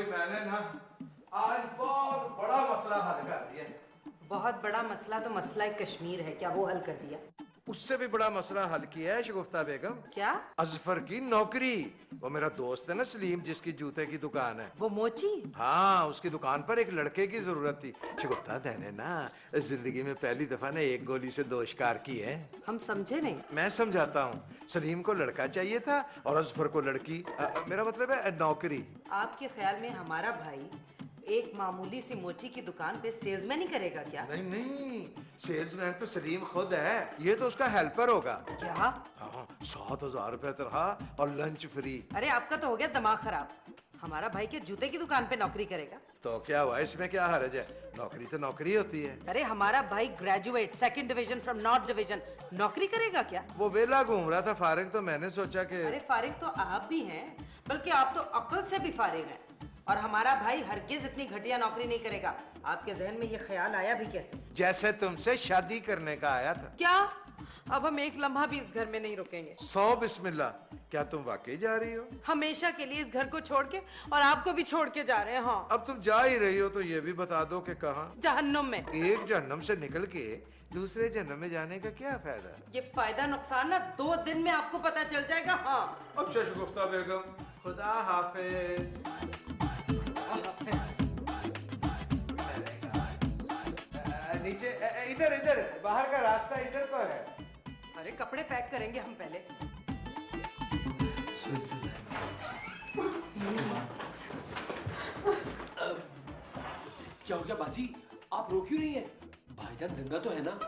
भाभी मैंने ना आज बहुत बड़ा मसला हल कर दिया। बहुत बड़ा मसला तो मसला कश्मीर है, क्या वो हल कर दिया? उससे भी बड़ा मसला हल किया है शगुफ्ता बेगम। क्या? अजफर की नौकरी। वो मेरा दोस्त है ना सलीम, जिसकी जूते की दुकान है। वो मोची? हाँ, उसकी दुकान पर एक लड़के की जरूरत थी। शगुफ्ता मैंने ना जिंदगी में पहली दफा ना एक गोली से 2 शिकार किए हैं। हम समझे नहीं। मैं समझाता हूँ। सलीम को लड़का चाहिए था और अजफर को लड़की, मेरा मतलब है नौकरी। आपके ख्याल में हमारा भाई एक मामूली सी मोची की दुकान पे सेल्समैन ही करेगा क्या? नहीं नहीं, सेल्समैन तो सलीम खुद है, ये तो उसका हेल्पर होगा। क्या? हाँ, 7,000 रुपए तनख्वाह और लंच फ्री। अरे आपका तो हो गया दिमाग खराब। हमारा भाई के जूते की दुकान पे नौकरी करेगा? तो क्या हुआ, इसमें क्या हर्ज है? नौकरी तो नौकरी होती है। अरे हमारा भाई graduate 2nd division from north division, नौकरी करेगा क्या? वो वेला घूम रहा था फारिग, तो मैंने सोचा कि अरे फारिग तो आप भी हैं, बल्कि आप तो अक्ल से भी फारिग हैं। और हमारा भाई हरगिज इतनी घटिया नौकरी नहीं करेगा। आपके जहन में ये ख्याल आया भी कैसे? जैसे तुमसे शादी करने का आया था। क्या? अब हम एक लम्हा भी इस घर में नहीं रुकेंगे। 100 बिस्मिल्लाह। क्या तुम वाकई जा रही हो? हमेशा के लिए इस घर को छोड़ के, और आपको भी छोड़ के जा रहे हैं। हाँ। अब तुम जा ही रही हो तो ये भी बता दो कि कहाँ? जहन्नुम में। एक जहन्नम से निकल के दूसरे जन्म में जाने का क्या फायदा? ये फायदा नुकसान ना 2 दिन में आपको पता चल जाएगा। हाँ। अब शगुफ्ता बेगम, खुदा हाफिज। नीचे इधर इधर, बाहर का रास्ता इधर को है। अरे कपड़े पैक करेंगे हम पहले। क्या हो गया बाजी, आप रो क्यों रही हैं? भाईजान जिंदा तो है ना?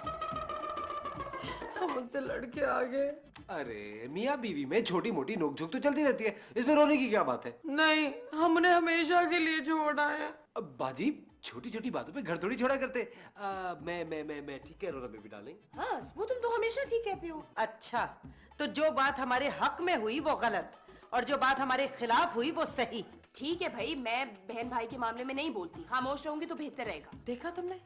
हम उनसे लड़के आ गए। अरे मियाँ बीवी में छोटी मोटी नोकझोंक तो चलती रहती है, इसमें रोने की क्या बात है? नहीं, हमने हमेशा के लिए छोड़ा है। अब बाजी छोटी छोटी बातों पे घर थोड़ी छोड़ा करते। मैं ठीक कह रहा हूँ ना बेबी डार्लिंग? हाँ, वो तुम तो हमेशा ठीक कहते हो। अच्छा, तो जो बात हमारे हक में हुई वो गलत, और जो बात हमारे खिलाफ हुई वो सही। ठीक है भाई, मैं बहन भाई के मामले में नहीं बोलती, खामोश रहूंगी तो बेहतर रहेगा। देखा तुमने,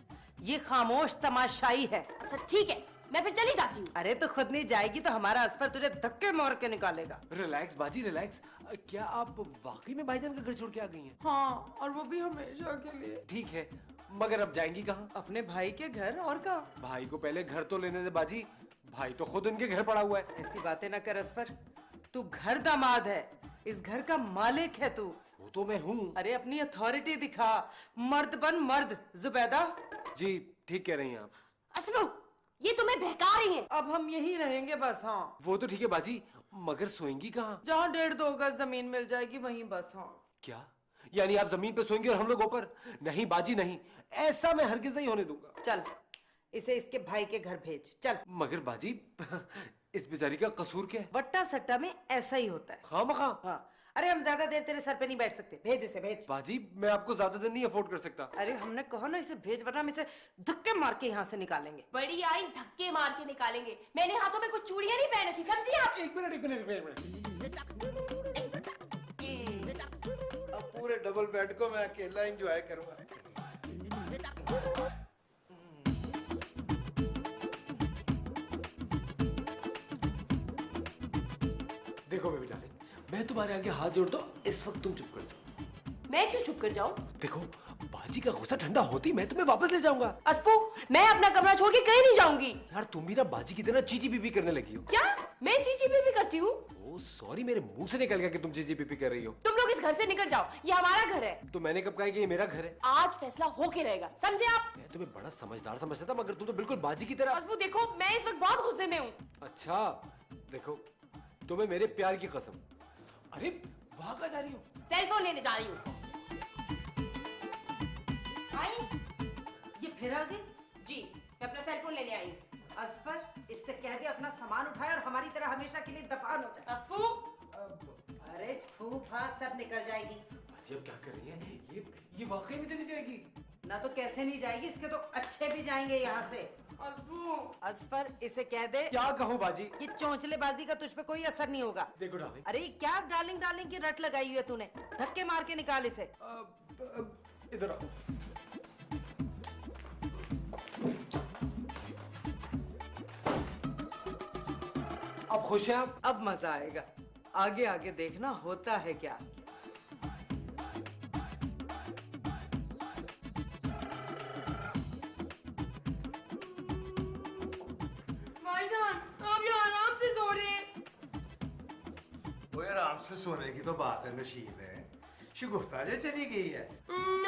ये खामोश तमाशाई है। अच्छा ठीक है, मैं फिर चली जाती हूँ। अरे तो खुद नहीं जाएगी तो हमारा असफर तुझे धक्के मार के निकालेगा। रिलैक्स बाजी रिलैक्स। क्या आप वाकई में भाईजान का घर छोड़ के आ गई हैं? हाँ, और वो भी हमेशा के लिए। ठीक है, मगर अब जाएंगी कहाँ? अपने भाई के घर, और कहाँ? भाई को पहले घर तो लेने दे बाजी, भाई तो खुद उनके घर पड़ा हुआ है। ऐसी बातें ना कर असफर, तू घर दामाद है, इस घर का मालिक है तू। वो तो मैं हूँ। अरे अपनी अथॉरिटी दिखा, मर्द बन मर्द। जुबैदा जी ठीक कह रही हैं आप। असबू, ये तुम्हें बहका रही हैं। अब हम यहीं रहेंगे बस। हाँ, वो तो ठीक है बाजी, मगर सोएंगी कहाँ? जहाँ 1.5-2 गज जमीन मिल जाएगी वहीं बस। हाँ। क्या यानी आप जमीन पे सोएंगे और हम लोग ऊपर? नहीं बाजी नहीं, ऐसा मैं हरगिज नहीं होने दूंगा। चल, इसे इसके भाई के घर भेज, चल। मगर बाजी इस बेचारी का कसूर क्या है? वट्टा सट्टा में ऐसा ही होता है। खामखा। हाँ, अरे हम ज्यादा देर तेरे सर पे नहीं बैठ सकते, भेज इसे, भेज। बाजी मैं आपको ज्यादा दिन नहीं अफोर्ड कर सकता। अरे हमने कहा ना इसे भेज, वरना हम इसे धक्के मार के यहाँ से निकालेंगे। बड़ी आई धक्के मार के निकालेंगे। मैंने हाथों में कुछ चूड़ियां नहीं पहन रखी, समझी आप? एक मिनट अब पूरे डबल बेड को मैं अकेला एंजॉय करूंगा। देखो बेबी डार्लिंग, मैं तुम्हारे आगे हाथ जोड़ता हूँ, इस वक्त तुम चुप कर जाओ। मैं क्यों चुप कर जाऊं? देखो बाजी का गुस्सा ठंडा होती मैं तुम्हें वापस ले जाऊंगा। अस्पू, मैं अपना कमरा छोड़ के कहीं नहीं जाऊंगी। यार तुम भी ना बाजी की तरह चीची पीपी करने लगी हो। क्या? मैं चीची पीपी करती हूँ? ओ सॉरी, मेरे मुंह से निकल गया कि तुम चीची पीपी कर रही हो। तुम लोग इस घर से निकल जाओ, ये हमारा घर है। तो मैंने कब कहा कि ये मेरा घर है? आज फैसला होके रहेगा, समझे आप? मैं तुम्हें बड़ा समझदार समझता था, मगर तुम तो बिल्कुल बाजी की तरह। अस्पू देखो, मैं इस वक्त बहुत गुस्से में हूँ। अच्छा देखो, तुम्हें मेरे प्यार की कसम। अरे वहां कहाँ जा रही हो? सेलफोन लेने जा रही हूँ। आई, ये फिर आ गई। जी, मैं अपना सेलफोन लेने आई हूँ। असफर, इससे कह दे अपना सामान उठाए और हमारी तरह हमेशा के लिए दफान हो जाए। अस्पू, अरे फूफा सब निकल जाएगी। बाजी अब क्या कर रही है? ये वाकई में चली जाएगी? ना तो कैसे नहीं जाएगी, इसके तो अच्छे भी जाएंगे यहाँ से। असफर, इसे कह दे। क्या कहूँ बाजी? ये चौंचलेबाजी का तुझ पे कोई असर नहीं होगा। देखो डार्लिंग। अरे क्या डार्लिंग डार्लिंग की रट लगाई हुई है तूने? धक्के मार के निकाल इसे। इधर आओ। अब खुश हैं आप? अब मजा आएगा, आगे आगे देखना होता है क्या। आराम से सोने की तो बात है नशीब है। शगुफ्ता जे चली गई है।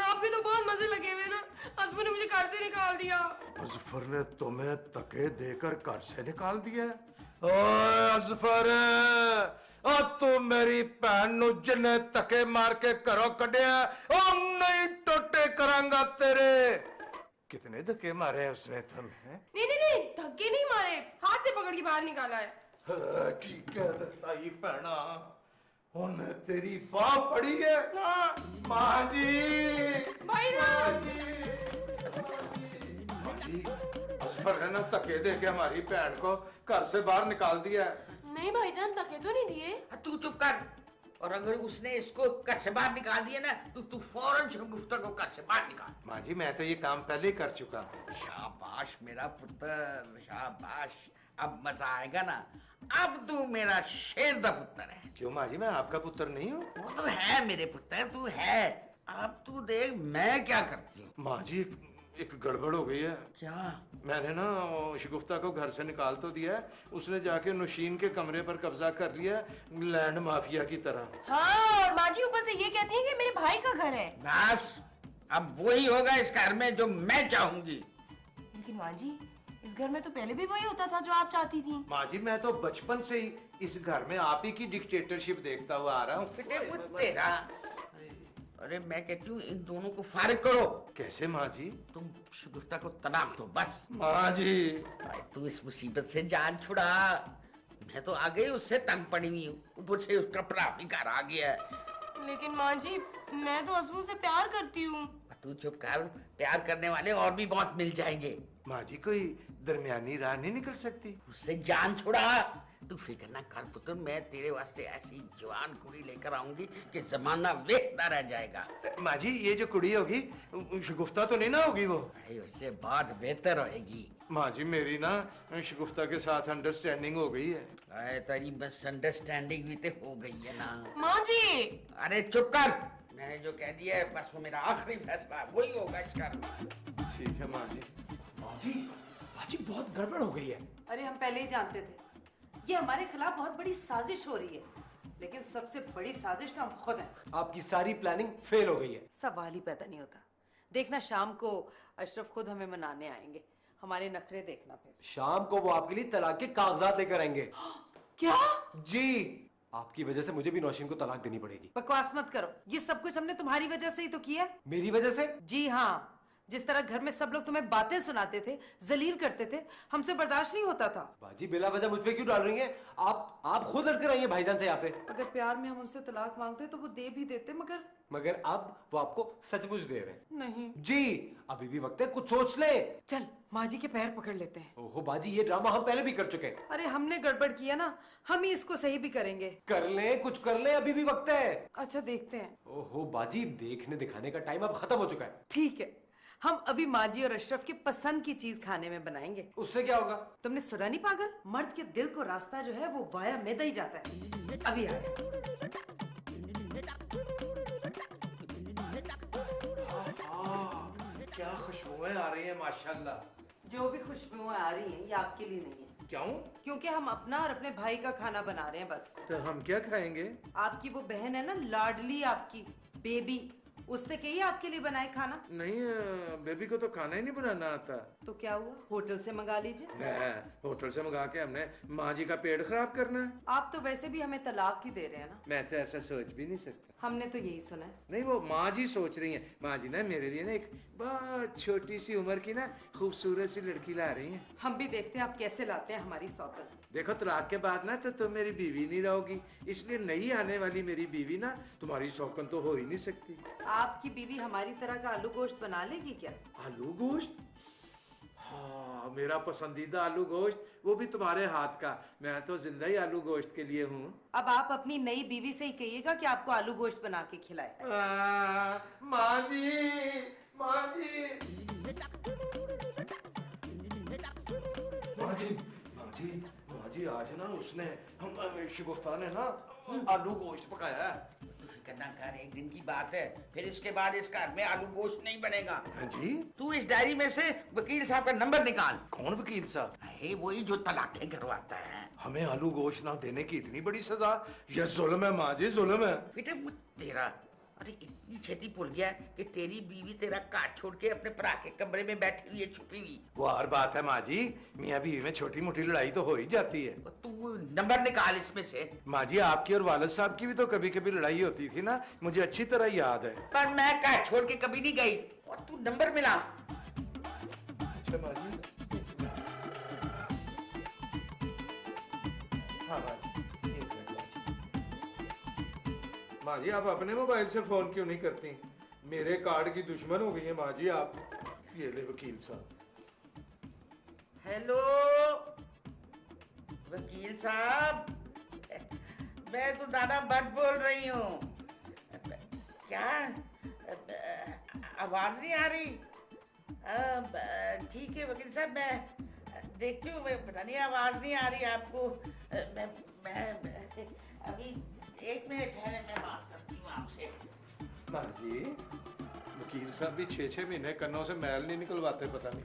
आपके तो बहुत मजे लगे हुए ना। अजफर ने मुझे घर से निकाल दिया। अजफर ने तुम्हें तके देकर घर से निकाल दिया? ओए अजफर, ओ तू मेरी भैन नु जने तके मार के घरों कढ़िया, ओ नहीं टोटे करांगा तेरे। कितने धक्के मारे हैं उसने तुम्हें? नहीं नहीं नहीं, धक्के नहीं मारे, हाथ से पकड़ के बाहर निकाला है। की कह देता ये भैना, उन्हें तेरी बाह पड़ी है। हाँ। माँ जी, भाई ना। माँ जी, अजफर है ना धक्के दे के हमारी भैन को घर से बाहर निकाल दिया है। नहीं भाईजान, धक्के तो नहीं दिए। तू चुप कर। और अगर उसने इसको घर से बाहर निकाल दिया ना तो तू फौरन शगुफ्ता को घर से बाहर निकाल। माँ जी मैं तो ये काम पहले ही कर चुका हूँ। शाबाश मेरा पुत्र, शाबाश। अब मजा आएगा ना। अब तू मेरा शेर दा पुत्र है। क्यों माँ जी, मैं आपका पुत्र नहीं हूँ? वो तो है मेरे पुत्र, तू है। अब तू देख मैं क्या करती हूँ। माँ जी एक गड़बड़ हो गई है। क्या? मैंने ना शगुफ्ता को घर से निकाल तो दिया है, उसने जाके नौशीन के कमरे पर कब्जा कर लिया है, लैंड माफिया की तरह। हाँ, और माँ जी ऊपर से ये कहती है कि मेरे भाई का घर है। बस अब वही होगा इस घर में जो मैं चाहूंगी। लेकिन माँ जी, इस घर में तो पहले भी वही होता था जो आप चाहती थी। माँ जी मैं तो बचपन से ही इस घर में आप ही की डिक्टेटरशिप देखता हुआ आ रहा हूँ। तेरा। अरे मैं कहती हूँ इन दोनों को फारिग करो। कैसे माँ जी? तुम शगुफ्ता को तलाक दो बस। माँ जी भाई तू इस मुसीबत से जान छुड़ा। मैं तो आ गई उससे तंग पड़ी हुई हूँ, ऊपर से उसका भरा भी घर आ गया है। लेकिन माँ जी, मैं तो असलू से प्यार करती हूँ। तू चुप कर, प्यार करने वाले और भी बहुत मिल जाएंगे। माँ जी कोई दरमियानी राह नहीं निकल सकती? उससे जान छुड़ा। तू फिक्र ना कर पुत्र, मैं तेरे वास्ते ऐसी जवान कुड़ी लेकर आऊंगी कि जमाना वेखता रह जाएगा। माँ जी ये जो कुड़ी होगी शगुफ्ता तो नहीं ना होगी वो? भाई उससे बात बेहतर होएगी। माँ जी मेरी ना शगुफ्ता के साथ अंडरस्टैंडिंग हो गई है। अरे तेरी मिसअंडरस्टैंडिंग भी तो हो गई है ना। माँ जी, अरे चुप कर। मैंने जो कह दिया है बस वो मेरा आखिरी फैसला है, वही होगा इस घर में। ठीक है माँ जी। माँ जी बहुत गड़बड़ हो गई है। अरे हम पहले ही जानते थे ये हमारे खिलाफ बहुत बड़ी साजिश हो रही है, लेकिन सबसे बड़ी साजिश तो हम खुद हैं। आपकी सारी प्लानिंग फेल हो गई है। सवाल ही पैदा नहीं होता। देखना शाम को अशरफ खुद हमें मनाने आएंगे, हमारे नखरे देखना। फिर शाम को वो आपके लिए तलाक के कागजात लेकर आएंगे। क्या? जी, आपकी वजह से मुझे भी नौशीन को तलाक देनी पड़ेगी। बकवास मत करो, ये सब कुछ हमने तुम्हारी वजह से ही तो किया। मेरी वजह से? जी हाँ, जिस तरह घर में सब लोग तुम्हें बातें सुनाते थे, जलील करते थे, हमसे बर्दाश्त नहीं होता था। बाजी बिला वजह मुझ पे क्यों डाल रही हैं? आप खुद लड़ते रहिए भाईजान से यहाँ पे। अगर प्यार में हम उनसे तलाक मांगते तो वो दे भी देते, मगर अब वो आपको सचमुच दे रहे हैं। नहीं। जी, अभी भी वक्त है, कुछ सोच ले। चल माँ जी के पैर पकड़ लेते हैं। ओहो बाजी, ये ड्रामा हम पहले भी कर चुके हैं। अरे हमने गड़बड़ किया ना, हम ही इसको सही भी करेंगे। कर ले, कुछ कर ले, अभी भी वक्त है। अच्छा देखते हैं। ओहो बाजी, देखने दिखाने का टाइम अब खत्म हो चुका है। ठीक है, हम अभी माँ जी और अशरफ की पसंद की चीज खाने में बनाएंगे। उससे क्या होगा? तुमने सुना नहीं पागल, मर्द के दिल को रास्ता जो है वो वाया मैदा ही जाता है। अभी आया। क्या खुशबुएं आ रही हैं माशाल्लाह। जो भी खुशबुएं आ रही हैं ये आपके लिए नहीं है। क्यों? क्योंकि हम अपना और अपने भाई का खाना बना रहे हैं बस। तो हम क्या खाएंगे? आपकी वो बहन है ना, लाडली आपकी बेबी, उससे कहिए आपके लिए बनाए खाना। नहीं बेबी को तो खाना ही नहीं बनाना आता। तो क्या हुआ, होटल से मंगा लीजिए। होटल से मंगा के हमने माँ जी का पेट खराब करना है? आप तो वैसे भी हमें तलाक ही दे रहे हैं ना। मैं तो ऐसा सोच भी नहीं सकता। हमने तो यही सुना है। नहीं वो माँ जी सोच रही हैं। माँ जी ना मेरे लिए ना एक बहुत छोटी सी उम्र की ना खूबसूरत सी लड़की ला रही हैं। हम भी देखते हैं आप कैसे लाते हैं हमारी सौतन। देखो तलाक के बाद ना तो तुम मेरी बीवी नहीं रहोगी, इसलिए नई आने वाली मेरी बीवी ना तुम्हारी सौकन तो हो ही नहीं सकती। आपकी बीवी हमारी तरह का आलू गोश्त बना लेगी क्या? आलू गोश्त? हाँ मेरा पसंदीदा आलू गोश्त, वो भी तुम्हारे हाथ का। मैं तो जिंदा ही आलू गोश्त के लिए हूँ। अब आप अपनी नई बीवी से ही कहिएगा कि आपको आलू गोश्त बना के खिलाए। माँ जी, माँ जी, माँ जी, माँ जी, माँ जी आज ना उसने शगुफ्ता ने ना आलू गोश्त पकाया है। करना कर, एक दिन की बात है, फिर इसके बाद इस घर में आलू गोश्त नहीं बनेगा। हाँ जी। तू इस डायरी में से वकील साहब का नंबर निकाल। कौन वकील साहब? अरे वही जो तलाकें करवाता है। हमें आलू गोश्त ना देने की इतनी बड़ी सजा? यह जुल्म है माँ जी, जुल्म है। बेटे वो तेरा, अरे इतनी छेती भूल गया कि तेरी बीवी तेरा काट छोड़ के अपने भरा के कमरे में बैठी हुई है, छुपी हुई। वो हर बात है माँ जी, मियाँ बीवी में छोटी मोटी लड़ाई तो हो ही जाती है। तू नंबर निकाल इसमें से। माँ जी, आपकी और वालिद साहब की भी तो कभी कभी लड़ाई होती थी ना, मुझे अच्छी तरह याद है। पर मैं काट छोड़ के कभी नहीं गई। और तू नंबर मिला। अच्छा माँ जी। हाँ माँ जी, एक मिनट माँ जी, आप अपने मोबाइल से फोन क्यों नहीं करती? मेरे कार्ड की दुश्मन हो गई है माँ जी आप। ये ले वकील साहब। हेलो वकील साहब, मैं तो दादा भट्ट बोल रही हूँ। क्या आवाज नहीं आ रही? ठीक है वकील साहब, मैं देखती हूँ। पता नहीं आवाज नहीं आ रही आपको। मैं अभी 1 मिनट है, मैं बात करती हूँ आपसे। माँ जी, वकील साहब भी 6-6 महीने कन्नों से मैल नहीं निकलवाते, पता नहीं।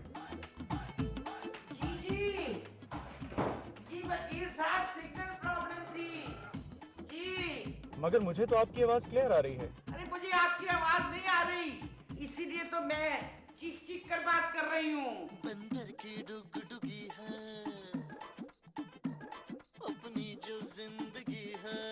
जी वकील साहब, सिग्नल प्रॉब्लम थी जी। मगर मुझे तो आपकी आवाज क्लियर आ रही है। अरे मुझे आपकी आवाज नहीं आ रही, इसीलिए तो मैं चीख चीख कर बात कर रही हूँ। बंदर की डुगडुगी है अपनी जो जिंदगी है,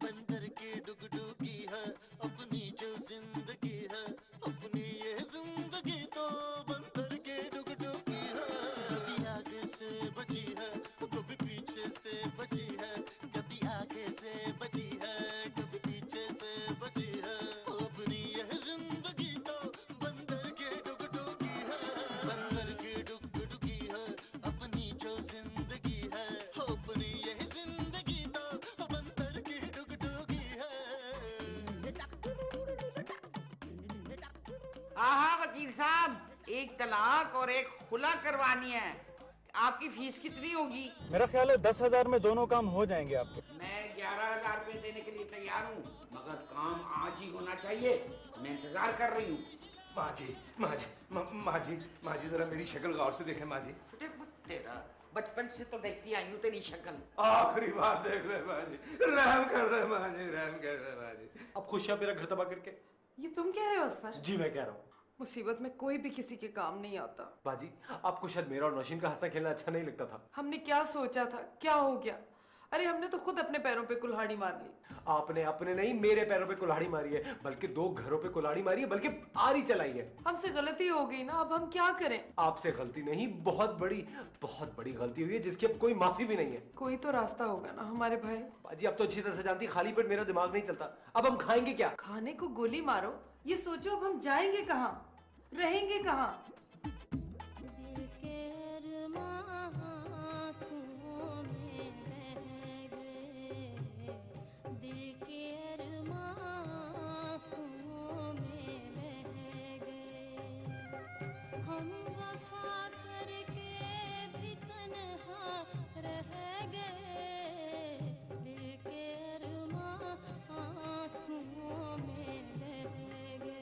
बंदर की डुगडुगी है अपनी जो जिंदगी है, अपनी ये जिंदगी तो बंदर की डुगडुगी है। कभी आगे से बची है, कभी पीछे से बची है, कभी आगे से बची है, कभी पीछे से बची है, अपनी ये जिंदगी तो बंदर की डुगडुगी है, बंदर की डुगडुगी है अपनी जो जिंदगी है, अपनी ये जिंदगी तो बंदर की डुगडुगी है। हाँ वकील साहब, एक तलाक और एक खुला करवानी है। आपकी फीस कितनी होगी? मेरा ख्याल है 10,000 में दोनों काम हो जाएंगे आपके। मैं 11,000 रुपए देने के लिए तैयार हूँ, मगर काम आज ही होना चाहिए। मैं इंतजार कर रही हूँ। माँ जी, माँ जी, माँ जी, माँ जी, जरा मेरी शक्ल गौर से देखें माँ जी। तेरा बचपन से तो देखती आई हूँ तेरी शक्ल। आखिरी बार देख ले माँ जी, रहम कर दे माँ जी, रहम कर दे माँ जी। अब खुश है मेरा घर तबाह करके? ये तुम कह रहे हो असफर? जी मैं कह रहा हूँ। मुसीबत में कोई भी किसी के काम नहीं आता। बाजी, आपको शायद मेरा और नौशीन का हंसना खेलना अच्छा नहीं लगता था। हमने क्या सोचा था, क्या हो गया? अरे हमने तो खुद अपने पैरों पे कुल्हाड़ी मार ली। आपने अपने नहीं मेरे पैरों पे कुल्हाड़ी मारी है, बल्कि 2 घरों पे कुल्हाड़ी मारी है, बल्कि आरी चलाई है। हमसे गलती हो गई ना, अब हम क्या करें? आपसे गलती नहीं, बहुत बड़ी गलती हुई है, जिसकी अब कोई माफी भी नहीं है। कोई तो रास्ता होगा ना हमारे भाई। बाजी, अब तो अच्छी तरह से जानती, खाली पेट मेरा दिमाग नहीं चलता। अब हम खाएंगे क्या? खाने को गोली मारो, ये सोचो अब हम जाएंगे कहाँ, रहेंगे कहाँ? दिल के अरमां आंसुओं में बह गए, दिल के अरमां आंसुओं में बह गए, हम वफा करके भी तन्हा रह गए, दिल के अरमां आंसुओं में बह गए।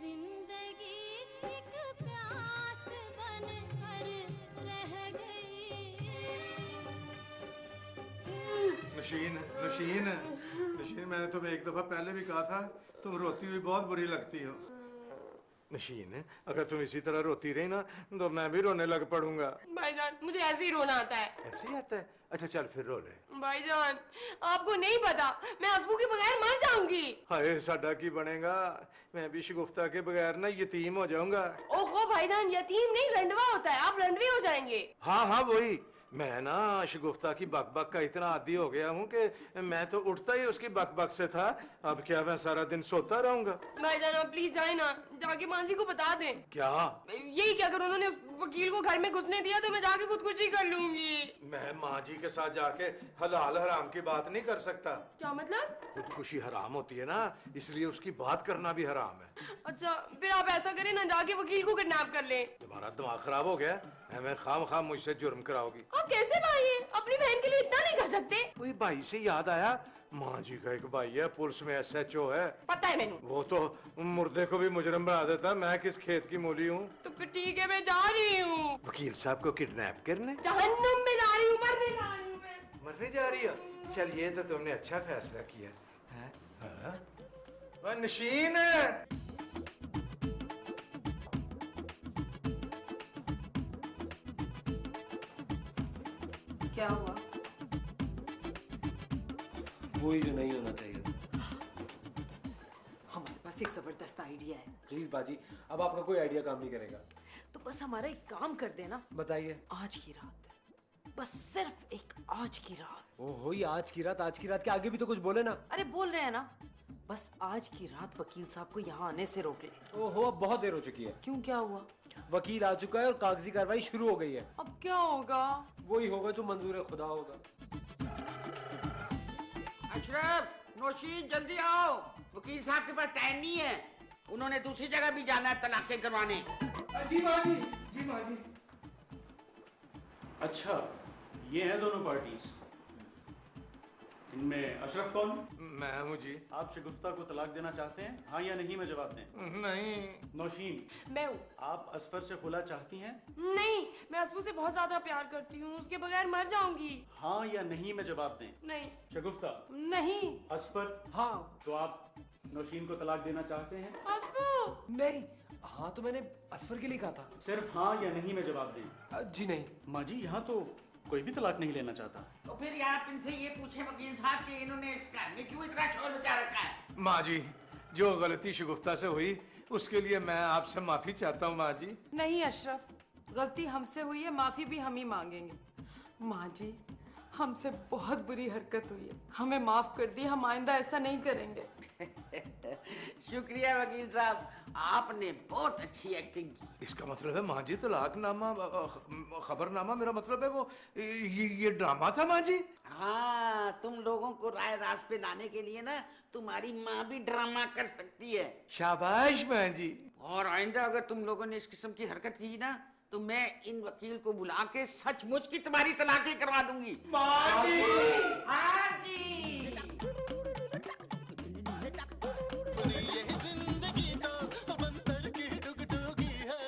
जिंदगी एक प्यास बनकर रह गई। नशीन, नशीन, नशीन, मैंने तुम्हें एक दफा पहले भी कहा था, तुम रोती हुई बहुत बुरी लगती हो। नशीन, अगर तुम इसी तरह रोती रही ना, तो मैं भी रोने लग पड़ूंगा। भाईजान मुझे ऐसे ही रोना आता है। ऐसे ही आता है? अच्छा चल फिर रो ले। भाईजान आपको नहीं पता, मैं हसबू के बगैर मर जाऊंगी। हाय साडा की बनेगा, मैं भी शगुफ्ता के बगैर ना यतीम हो जाऊंगा। ओहो भाईजान, यतीम नहीं रंडवा होता है, आप रंडवे हो जाएंगे। हाँ हाँ वही, मैं ना शगुफ्ता की बक का इतना आदी हो गया हूँ कि मैं तो उठता ही उसकी बक से था। अब क्या मैं सारा दिन सोता रहूंगा? भाईजान आप प्लीज जाए ना, जाके माँ जी को बता दें। क्या? यही क्या, अगर उन्होंने उस वकील को घर में घुसने दिया तो मैं जाके खुदकुशी कर लूंगी। मैं माँ जी के साथ जाके हलाल हराम की बात नहीं कर सकता। क्या मतलब? खुदकुशी हराम होती है ना, इसलिए उसकी बात करना भी हराम है। अच्छा फिर आप ऐसा करें ना, जाके वकील को किडनैप कर लें। तुम्हारा दिमाग खराब हो गया? मैं खाम मुझसे जुर्म कराओगी? आप कैसे भाई हैं? अपनी बहन के लिए इतना नहीं कर सकते? वही भाई से याद आया, माँ जी का एक भाई है, पुलिस में SHO है। पता है मैंने। वो तो मुर्दे को भी मुजरिम बना देता। मैं किस खेत की मूली हूँ? तो फिर ठीक है, मैं जा रही हूँ। वकील साहब को किडनैप करने? जहन्नुम में जा रही हूँ, मरने जा रही हूँ मैं। मरने जा रही हो? चल ये तो तुमने अच्छा फैसला किया है। हाँ? नशीन क्या हुआ? वही जो नहीं होना चाहिए। हमारे पास एक जबरदस्त आइडिया है। प्लीज बाजी, अब आपका कोई आइडिया काम नहीं करेगा। तो बस हमारा एक काम कर देना। बताइए। आज की रात, बस सिर्फ एक आज की रात। ओहो, ये आज की रात के आगे भी तो कुछ बोले ना। अरे बोल रहे हैं ना, बस आज की रात वकील साहब को यहाँ आने से रोक ले। ओहो, अब बहुत देर हो चुकी है। क्यों, क्या हुआ? वकील आ चुका है और कागजी कार्रवाई शुरू हो गई है। अब क्या होगा? वही होगा जो मंजूर खुदा होगा। अशरफ, नौशीन जल्दी आओ, वकील साहब के पास टाइम नहीं है, उन्होंने दूसरी जगह भी जाना है तलाक़ें करवाने। जी माँ जी, जी माँ जी। अच्छा, ये हैं दोनों पार्टीज। इनमें अशरफ कौन? मैं हूँ जी। आप शगुफ्ता को तलाक देना चाहते हैं? हाँ या नहीं में जवाब दें। नहीं। नौशीन, मैं हूँ। आप असफर से खुला चाहती हैं? नहीं, मैं असफू से बहुत ज्यादा प्यार करती हूँ, उसके बगैर मर जाऊंगी। हाँ या नहीं में जवाब दें। नहीं। शगुफ्ता? नहीं। असफर? हाँ। तो आप नौशीन को तलाक देना चाहते हैं? असफू। नहीं। हाँ तो मैंने असफर के लिए कहा था। सिर्फ हाँ या नहीं में जवाब दें। जी नहीं। माँ जी, यहाँ तो कोई भी तलाक नहीं लेना चाहता। तो फिर आप इनसे ये पूछे वकील साहब कि इन्होंने इस घर में क्यों इतना शोर मचा रखा है? माँ जी, जो गलती शगुफ्ता से हुई उसके लिए मैं आपसे माफी चाहता हूँ माँ जी। नहीं अशरफ, गलती हमसे हुई है, माफी भी हम ही मांगेंगे। माँ जी, हमसे बहुत बुरी हरकत हुई है, हमें माफ कर दी, हम आइंदा ऐसा नहीं करेंगे। शुक्रिया वकील साहब, आपने बहुत अच्छी एक्टिंग की। इसका मतलब है माँ जी तलाकनामा, खबरनामा, मेरा मतलब है वो ये ड्रामा था माँ जी। हाँ, तुम लोगों को राय रास पे लाने के लिए ना तुम्हारी माँ भी ड्रामा कर सकती है। शाबाश माँ जी। और आइंदा अगर तुम लोगों ने इस किस्म की हरकत की ना तो मैं इन वकील को बुला के सचमुच की तुम्हारी तलाक़ें करवा दूंगी। माँ जी। हाँ जी। ये जिंदगी तो बंदर की डुगडुगी है।